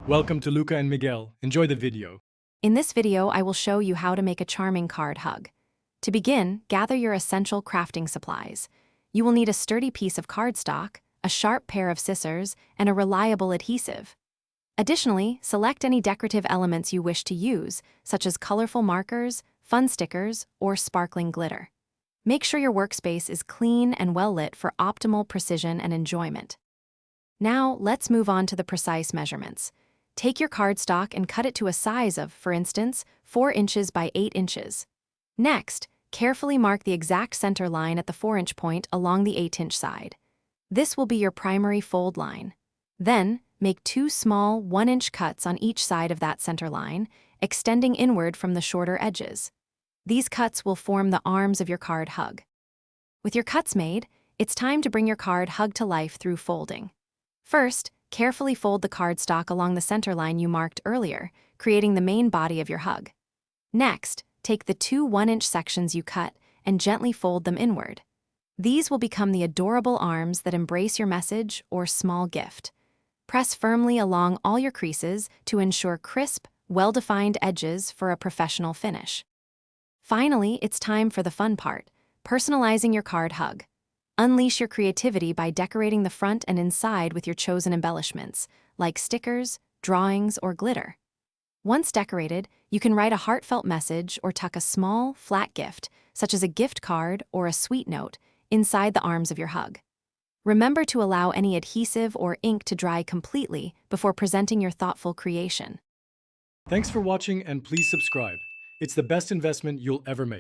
Welcome to Luca and Miguel. Enjoy the video. In this video, I will show you how to make a charming card hug. To begin, gather your essential crafting supplies. You will need a sturdy piece of cardstock, a sharp pair of scissors, and a reliable adhesive. Additionally, select any decorative elements you wish to use, such as colorful markers, fun stickers, or sparkling glitter. Make sure your workspace is clean and well lit for optimal precision and enjoyment. Now, let's move on to the precise measurements. Take your cardstock and cut it to a size of, for instance, 4 inches by 8 inches. Next, carefully mark the exact center line at the 4-inch point along the 8-inch side. This will be your primary fold line. Then, make 2 small 1-inch cuts on each side of that center line, extending inward from the shorter edges. These cuts will form the arms of your card hug. With your cuts made, it's time to bring your card hug to life through folding. First, carefully fold the cardstock along the center line you marked earlier, creating the main body of your hug. Next, take the 2 1-inch sections you cut and gently fold them inward. These will become the adorable arms that embrace your message or small gift. Press firmly along all your creases to ensure crisp, well-defined edges for a professional finish. Finally, it's time for the fun part, personalizing your card hug. Unleash your creativity by decorating the front and inside with your chosen embellishments, like stickers, drawings, or glitter. Once decorated, you can write a heartfelt message or tuck a small, flat gift, such as a gift card or a sweet note, inside the arms of your hug. Remember to allow any adhesive or ink to dry completely before presenting your thoughtful creation. Thanks for watching and please subscribe. It's the best investment you'll ever make.